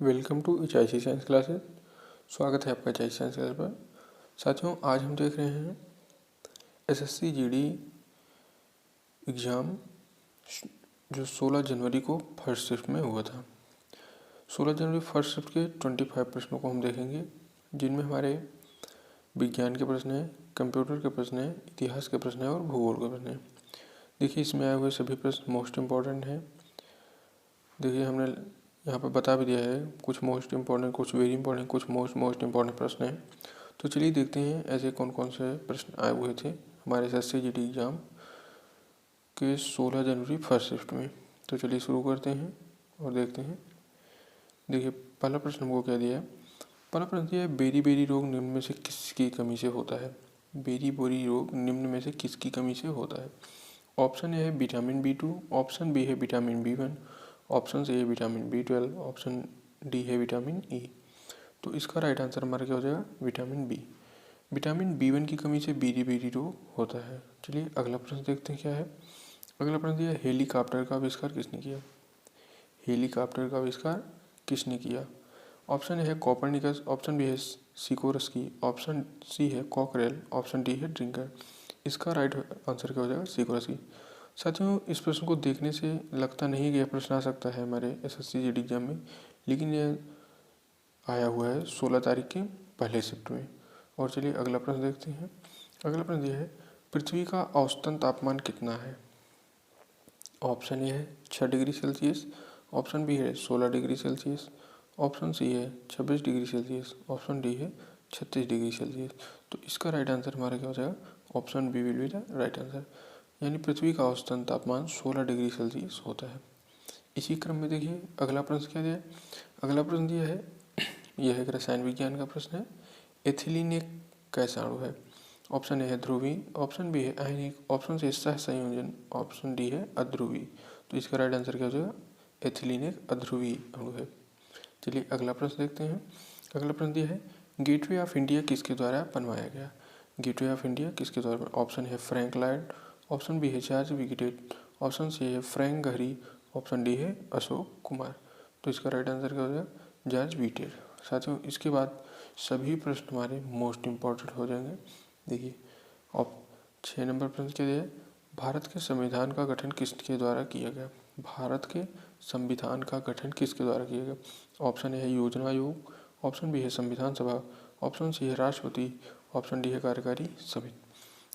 Welcome to HIC science classes. स्वागत है आपका एचआईसी साइंस क्लास पर। साथियों, आज हम देख रहे हैं एसएससी जीडी एग्ज़ाम जो 16 जनवरी को फर्स्ट शिफ्ट में हुआ था। 16 जनवरी फर्स्ट शिफ्ट के 25 प्रश्नों को हम देखेंगे, जिनमें हमारे विज्ञान के प्रश्न हैं, कंप्यूटर के प्रश्न हैं, इतिहास के प्रश्न हैं और भूगोल के प्रश्न हैं। देखिए, इसमें आए हुए सभी प्रश्न मोस्ट इम्पॉर्टेंट हैं। देखिए, हमने यहाँ पर बता भी दिया है, कुछ मोस्ट इम्पॉर्टेंट, कुछ वेरी इंपॉर्टेंट, कुछ मोस्ट इम्पॉर्टेंट प्रश्न हैं। तो चलिए देखते हैं ऐसे कौन कौन से प्रश्न आए हुए थे हमारे एसएससी जीडी एग्ज़ाम के 16 जनवरी फर्स्ट शिफ्ट में। तो चलिए शुरू करते हैं और देखते हैं। देखिए, पहला प्रश्न हमको क्या दिया है। पहला प्रश्न दिया है, बेरी बेरी रोग निम्न में से किसकी कमी से होता है। बेरी बोरी रोग निम्न में से किसकी कमी से होता है। ऑप्शन ए है विटामिन B2, ऑप्शन बी है विटामिन B1, ऑप्शन सी है विटामिन B12, ऑप्शन डी है विटामिन E। तो इसका राइट आंसर हमारा क्या हो जाएगा, विटामिन बी। विटामिन B1 की कमी से बेरी बेरी रोग होता है। चलिए अगला प्रश्न देखते हैं क्या है। अगला प्रश्न दिया, हेलीकॉप्टर का आविष्कार किसने किया। हेलीकॉप्टर का आविष्कार किसने किया। ऑप्शन ए है कोपरनिकस, ऑप्शन बी है सिकोरस्की, ऑप्शन सी है कॉकरेल, ऑप्शन डी है ड्रिंकर। इसका राइट आंसर क्या हो जाएगा, सिकोरस्की। साथियों, इस प्रश्न को देखने से लगता नहीं कि यह प्रश्न आ सकता है हमारे एसएससी जीडी एग्जाम में, लेकिन यह आया हुआ है 16 तारीख के पहले शिफ्ट में। और चलिए अगला प्रश्न देखते हैं। अगला प्रश्न यह है, पृथ्वी का औसतन तापमान कितना है। ऑप्शन ए है 6 डिग्री सेल्सियस, ऑप्शन बी है 16 डिग्री सेल्सियस, ऑप्शन सी है 26 डिग्री सेल्सियस, ऑप्शन डी है 36 डिग्री सेल्सियस। तो इसका राइट आंसर हमारा क्या हो जाएगा, option B will be the right answer. यानी पृथ्वी का औसतन तापमान 16 डिग्री सेल्सियस होता है। इसी क्रम में देखिए अगला प्रश्न क्या दिया है। अगला प्रश्न दिया है, यह एक रसायन विज्ञान का प्रश्न है। एथिलीन एक कैसा अणु है। ऑप्शन ए है ध्रुवी, ऑप्शन बी है आयनिक, ऑप्शन सी सह संयोजन, ऑप्शन डी है अध्रुवी। तो इसका राइट आंसर क्या हो जाएगा, एथिलीन एक अध्रुवी अणु है। चलिए अगला प्रश्न देखते हैं। अगला प्रश्न दिया है, गेटवे ऑफ इंडिया किसके द्वारा बनवाया गया। गेटवे ऑफ इंडिया किसके द्वारा। ऑप्शन है फ्रैंक लाइट, ऑप्शन बी है जॉर्ज विगेट, ऑप्शन सी है फ्रैंक गहरी, ऑप्शन डी है अशोक कुमार। तो इसका राइट आंसर क्या हो जाएगा, जॉर्ज विगेट। साथियों, इसके बाद सभी प्रश्न हमारे मोस्ट इम्पॉर्टेंट हो जाएंगे। देखिए, अब 6 नंबर प्रश्न क्या दिया है, भारत के संविधान का गठन किसके द्वारा किया गया। भारत के संविधान का गठन किसके द्वारा किया गया। ऑप्शन ए है योजना आयोग, ऑप्शन बी है संविधान सभा, ऑप्शन सी है राष्ट्रपति, ऑप्शन डी है कार्यकारी समिति।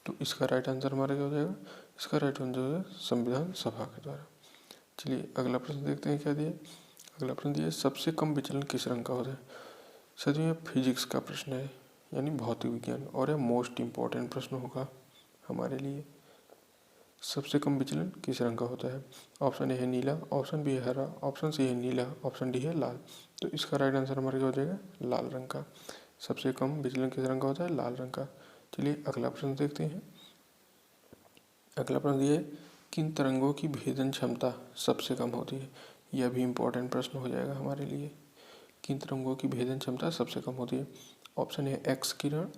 तो इसका राइट आंसर हमारा क्या हो जाएगा, इसका राइट आंसर हो जाएगा संविधान सभा के द्वारा। चलिए अगला प्रश्न देखते हैं क्या दिया। अगला प्रश्न दिया, सबसे कम विचलन किस रंग का होता है। साथियों, यह फिजिक्स का प्रश्न है, यानी भौतिक विज्ञान, और यह मोस्ट इम्पॉर्टेंट प्रश्न होगा हमारे लिए। सबसे कम विचलन किस रंग का होता है। ऑप्शन ए है नीला, ऑप्शन बी है हरा, ऑप्शन सी है नीला, ऑप्शन डी है लाल। तो इसका राइट आंसर हमारा क्या हो जाएगा, लाल रंग का। सबसे कम विचलन किस रंग का होता है, लाल रंग का। चलिए अगला प्रश्न देखते हैं। अगला प्रश्न ये, किन तरंगों की भेदन क्षमता सबसे कम होती है। यह भी इम्पोर्टेंट प्रश्न हो जाएगा हमारे लिए। किन तरंगों की भेदन क्षमता सबसे कम होती है। ऑप्शन है एक्स किरण,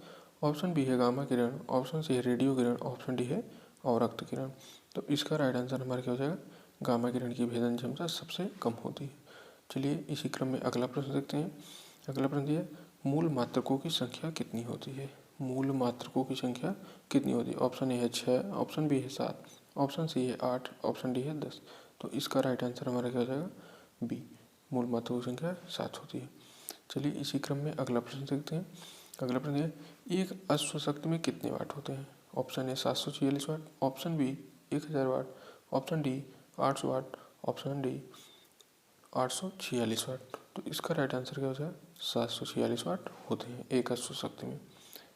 ऑप्शन बी है गामा किरण, ऑप्शन सी है रेडियो किरण, ऑप्शन डी है अवरक्त किरण। तो इसका राइट आंसर हमारा क्या हो जाएगा, गामा किरण की भेदन क्षमता सबसे कम होती है। चलिए इसी क्रम में अगला प्रश्न देखते हैं। अगला प्रश्न दिया, मूल मात्रकों की संख्या कितनी होती है। मूल मात्रकों की संख्या कितनी होती है। ऑप्शन ए है 6, ऑप्शन बी है 7, ऑप्शन सी है 8, ऑप्शन डी है 10। तो इसका राइट आंसर हमारा क्या हो जाएगा, बी। मूल मात्रकों की संख्या 7 होती है। चलिए इसी क्रम में अगला प्रश्न देखते हैं। अगला प्रश्न है, एक अश्वशक्ति में कितने वाट होते हैं। Option A 746 watt, option B 1000 watt, option D 800 watt, option D 846 watt. तो इसका राइट आंसर क्या हो जाएगा, 746 वाट होते हैं एक अश्वशक्ति में।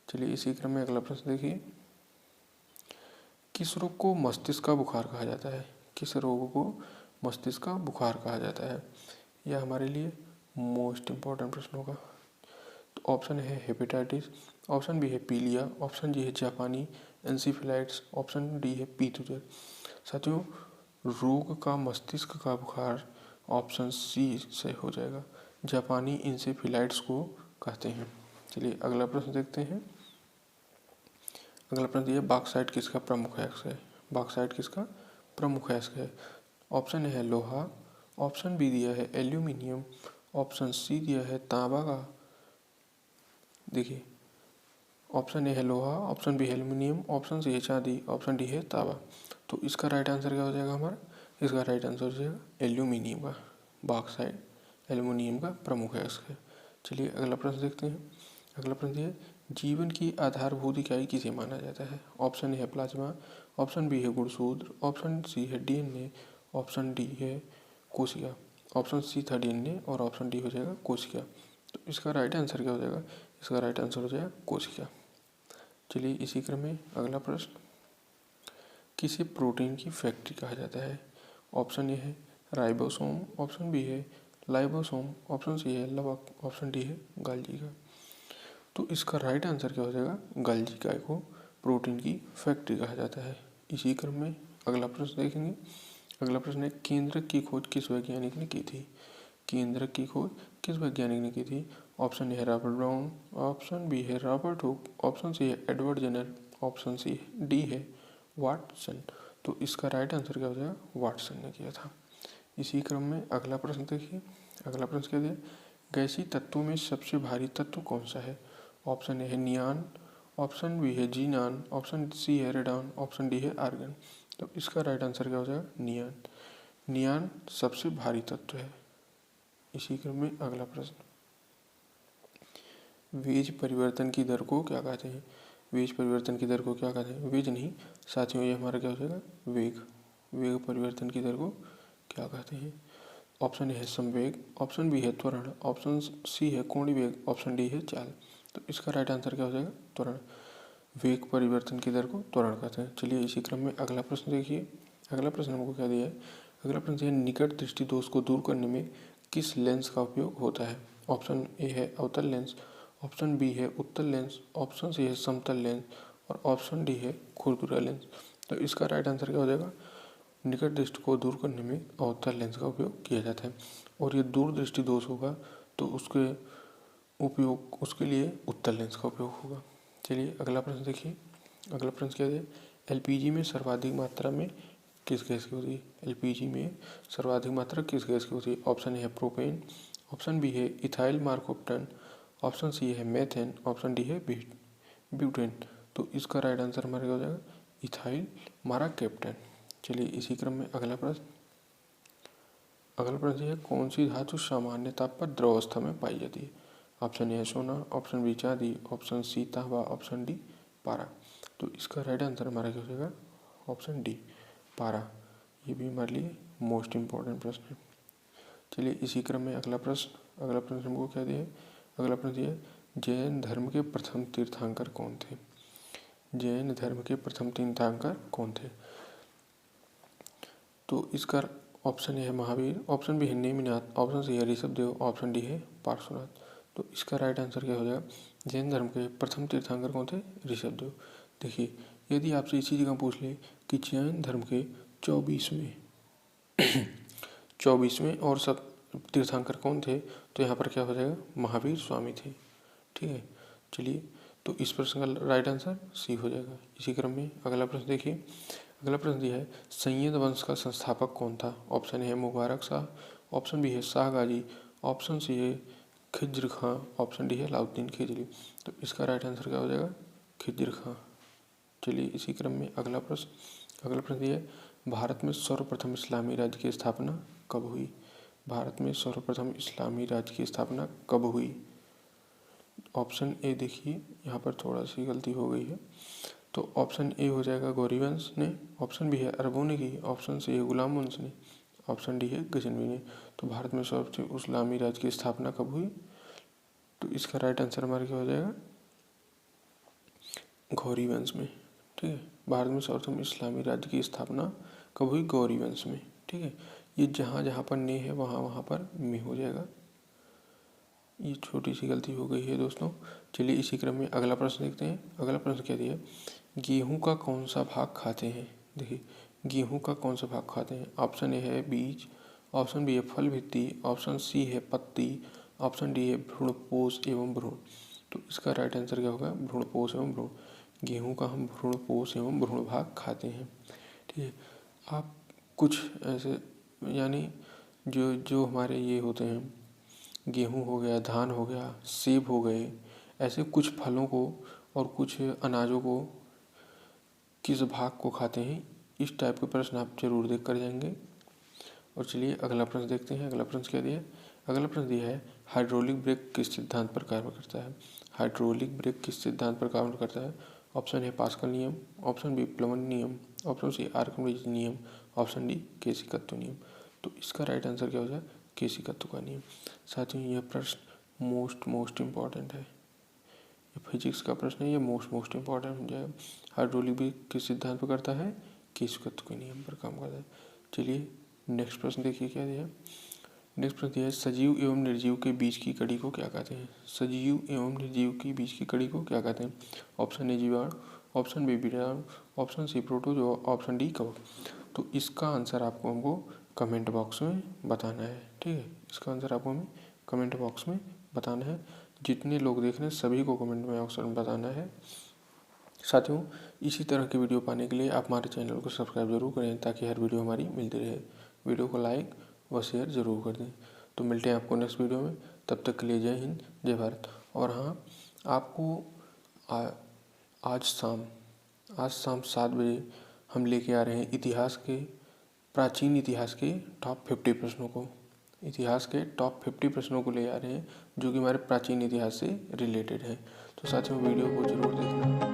चलिए इसी क्रम में अगला प्रश्न देखिए, किस रोग को मस्तिष्क का बुखार कहा जाता है। किस रोग को मस्तिष्क का बुखार कहा जाता है। यह हमारे लिए मोस्ट इम्पॉर्टेंट प्रश्न होगा। तो ऑप्शन है हेपेटाइटिस, ऑप्शन बी है पीलिया, ऑप्शन जी है जापानी एंसीफिलाइटिस, ऑप्शन डी है पीतुजर। साथियों, रोग का मस्तिष्क का बुखार ऑप्शन सी से हो जाएगा, जापानी इंसेफिलाइटिस को कहते हैं। चलिए अगला प्रश्न देखते हैं। अगला प्रश्न ये, बॉक्साइट किसका प्रमुख अयस्क है। बॉक्साइट किसका प्रमुख अयस्क है। ऑप्शन ए है लोहा, ऑप्शन बी दिया है एल्यूमिनियम, ऑप्शन सी दिया है तांबा का, देखिए ऑप्शन ए है लोहा, ऑप्शन बी है एल्यूमिनियम, ऑप्शन सी है चांदी, ऑप्शन डी है तांबा। तो इसका राइट आंसर क्या हो जाएगा हमारा? इसका राइट आंसर हो जाएगा एल्यूमिनियम का, बॉक्साइट एल्यूमिनियम का प्रमुख है इसके। चलिए अगला प्रश्न देखते हैं। अगला प्रश्न ये, जीवन की आधारभूत इकाई किसे माना जाता है? ऑप्शन ए है प्लाज्मा, ऑप्शन बी है गुणसूत्र, ऑप्शन सी है डीएनए, ऑप्शन डी है कोशिका। ऑप्शन सी था डीएनए और ऑप्शन डी हो जाएगा कोशिका। तो इसका राइट आंसर क्या हो जाएगा? इसका राइट आंसर हो जाएगा कोशिका। चलिए इसी क्रम में अगला प्रश्न, किसे प्रोटीन की फैक्ट्री कहा जाता है? ऑप्शन ए है राइबोसोम, ऑप्शन बी है लाइबोसोम, ऑप्शन सी है लवक, ऑप्शन डी है गाल्जी का। तो इसका राइट आंसर क्या हो जाएगा? गाल्जी का को प्रोटीन की फैक्ट्री कहा जाता है। इसी क्रम में अगला प्रश्न देखेंगे। अगला प्रश्न है, केंद्रक की खोज किस वैज्ञानिक ने की थी? केंद्रक की खोज किस वैज्ञानिक ने की थी? ऑप्शन ए है रॉबर्ट ब्राउन, ऑप्शन बी है रॉबर्ट हुक, ऑप्शन सी है Edward Jenner, option C D है वाटसन। तो इसका राइट आंसर क्या हो जाएगा? वाटसन ने किया था। इसी क्रम में अगला प्रश्न देखिए। अगला प्रश्न क्या दिया? गैसीय तत्वों में सबसे भारी तत्व कौन सा है? ऑप्शन ए है नियान, ऑप्शन बी है जीनान, ऑप्शन सी है रेडॉन, ऑप्शन डी है आर्गन। तो इसका राइट आंसर क्या हो जाएगा? नियान। नियान सबसे भारी तत्व है। इसी क्रम में अगला प्रश्न, वेज परिवर्तन की दर को क्या कहते हैं? वेज परिवर्तन की दर को क्या कहते हैं? वेज नहीं साथियों, ये हमारा क्या हो जाएगा? वेग। वेग परिवर्तन की दर को क्या कहते हैं? ऑप्शन ए है संवेग, ऑप्शन बी है त्वरण, ऑप्शन सी है कोणीय वेग, ऑप्शन डी है चाल। तो इसका राइट आंसर क्या हो जाएगा? त्वरण। वेग परिवर्तन की दर को त्वरण कहते हैं। चलिए इसी क्रम में अगला प्रश्न देखिए। अगला प्रश्न हमको क्या दिया है? अगला प्रश्न है, निकट दृष्टि दोष को दूर करने में किस लेंस का उपयोग होता है? ऑप्शन ए है अवतल लेंस, ऑप्शन बी है उत्तल लेंस, ऑप्शन सी है समतल लेंस और ऑप्शन डी है खुरदुरा लेंस। तो इसका राइट आंसर क्या हो जाएगा? निकट दृष्टि को दूर करने में अवतल लेंस का उपयोग किया जाता है। और ये दूर दृष्टि दोष होगा तो उसके लिए उत्तल लेंस का उपयोग होगा। चलिए अगला प्रश्न देखिए। अगला प्रश्न क्या है? एलपीजी में सर्वाधिक मात्रा में किस गैस की होती है? एलपीजी में सर्वाधिक मात्रा किस गैस की होती है? ऑप्शन ए है प्रोपेन, ऑप्शन बी है इथाइल मार्कोप्टन, ऑप्शन सी है मेथेन, ऑप्शन डी है ब्यूटेन। तो इसका राइट आंसर हमारा क्या हो जाएगा? इथाइल मार्कोप्टन। चलिए इसी क्रम में अगला प्रश्न। अगला प्रश्न है, कौन सी धातु सामान्य ताप पर द्रव अवस्था में पाई जाती है? ऑप्शन ए है सोना, ऑप्शन बी चांदी, ऑप्शन सी तांबा, ऑप्शन डी पारा। तो इसका राइट आंसर हमारा क्या हो जाएगा? ऑप्शन डी पारा। ये भी हमारे लिए मोस्ट इम्पोर्टेंट प्रश्न है। चलिए इसी क्रम में अगला प्रश्न। अगला प्रश्न हमको क्या दिया है? अगला प्रश्न दिया है, जैन धर्म के प्रथम तीर्थंकर कौन थे? जैन धर्म के प्रथम तीर्थंकर कौन थे? तो इसका ऑप्शन ए है महावीर, ऑप्शन बी है नेमिनाथ, ऑप्शन सी है ऋषभदेव, ऑप्शन डी है पार्श्वनाथ। तो इसका राइट आंसर क्या हो जाएगा? जैन धर्म के प्रथम तीर्थंकर कौन थे? ऋषभदेव। देखिए यदि आपसे इसी जगह पूछ ले कि जैन धर्म के 24वें और सब तीर्थंकर कौन थे, तो यहाँ पर क्या हो जाएगा? महावीर स्वामी थे। ठीक है, चलिए तो इस प्रश्न का राइट आंसर सी हो जाएगा। इसी क्रम में अगला प्रश्न देखिए। अगला प्रश्न दिया है, सैयद वंश का संस्थापक कौन था? ऑप्शन ए है मुबारक शाह, ऑप्शन बी है शाह गाजी, ऑप्शन सी है खिज्र खां, ऑप्शन डी है अलाउद्दीन खिलजी। तो इसका राइट आंसर क्या हो जाएगा? खिज्र खां। चलिए इसी क्रम में अगला प्रश्न। अगला प्रश्न दिया है, भारत में सर्वप्रथम इस्लामी राज्य की स्थापना कब हुई? भारत में सर्वप्रथम इस्लामी राज्य की स्थापना कब हुई? ऑप्शन ए देखिए यहाँ पर थोड़ा सी गलती हो गई है, तो ऑप्शन ए हो जाएगा गौरी वंश ने, ऑप्शन बी है अरबों ने की, ऑप्शन सी है गुलाम वंश ने, ऑप्शन डी है गजनवी ने। तो भारत में सर्वप्रथम इस्लामी राज्य की स्थापना कब हुई? तो इसका राइट आंसर हमारा क्या हो जाएगा? गौरी वंश में। ठीक है, भारत में सर्वप्रथम इस्लामी राज्य की स्थापना कब हुई? गौरी वंश में। ठीक है, ये जहाँ जहाँ पर ने है वहाँ वहाँ पर में हो जाएगा। ये छोटी सी गलती हो गई है दोस्तों। चलिए इसी क्रम में अगला प्रश्न देखते हैं। अगला प्रश्न क्या दिया? गेहूं का कौन सा भाग खाते हैं? देखिए गेहूं का कौन सा भाग खाते हैं? ऑप्शन ए है बीज, ऑप्शन बी है फल भित्ति, ऑप्शन सी है पत्ती, ऑप्शन डी है भ्रूणपोष एवं भ्रूण। तो इसका राइट आंसर क्या होगा? भ्रूणपोष एवं भ्रूण। गेहूं का हम भ्रूणपोष एवं भ्रूण भाग खाते हैं। ठीक है, आप कुछ ऐसे यानी जो जो हमारे ये होते हैं गेहूँ हो गया, धान हो गया, सेब हो गए, ऐसे कुछ फलों को और कुछ अनाजों को किस भाग को खाते हैं, इस टाइप के प्रश्न आप जरूर देख कर जाएंगे। और चलिए अगला प्रश्न देखते हैं। अगला प्रश्न क्या दिया है? अगला प्रश्न दिया है हाइड्रोलिक ब्रेक किस सिद्धांत पर कार्य करता है? हाइड्रोलिक ब्रेक किस सिद्धांत पर कार्य करता है? ऑप्शन है पास्कल नियम, ऑप्शन बी प्लमन नियम, ऑप्शन सी आर्किमिडीज नियम, ऑप्शन डी केसिकत्व नियम। तो इसका राइट आंसर क्या हो जाए? केसिकत्व का नियम। साथियों यह प्रश्न मोस्ट इम्पॉर्टेंट है, ये फिजिक्स का प्रश्न है, ये मोस्ट इम्पॉर्टेंट हो जाएगा। हाइड्रोलिक ब्रेक किस सिद्धांत पर करता है? केसिकत्व के नियम पर काम करता है। चलिए नेक्स्ट प्रश्न देखिए क्या दिया है। नेक्स्ट प्रश्न दिया है सजीव एवं निर्जीव के बीच की कड़ी को क्या कहते हैं? सजीव एवं निर्जीव के बीच की कड़ी को क्या कहते हैं? ऑप्शन ए जीवाणु, ऑप्शन बी वीराणु, option C protozoa, option D कवक। तो इसका आंसर आपको हमको कमेंट बॉक्स में बताना है, ठीक है। इसका आंसर आपको हमें कमेंट बॉक्स में बताना है। जितने लोग देख रहे हैं सभी को कमेंट में ऑप्शन में बताना है। साथियों इसी तरह की वीडियो पाने के लिए आप हमारे चैनल को सब्सक्राइब जरूर करें ताकि हर वीडियो हमारी मिलती रहे। वीडियो को लाइक व शेयर ज़रूर कर दें। तो मिलते हैं आपको नेक्स्ट वीडियो में, तब तक के लिए जय हिंद जय भारत। और हाँ, आपको आज शाम 7 बजे हम लेके आ रहे हैं प्राचीन इतिहास के टॉप 50 प्रश्नों को। इतिहास के टॉप 50 प्रश्नों को ले आ रहे हैं जो कि हमारे प्राचीन इतिहास से रिलेटेड है। तो साथियों वीडियो को जरूर देखना।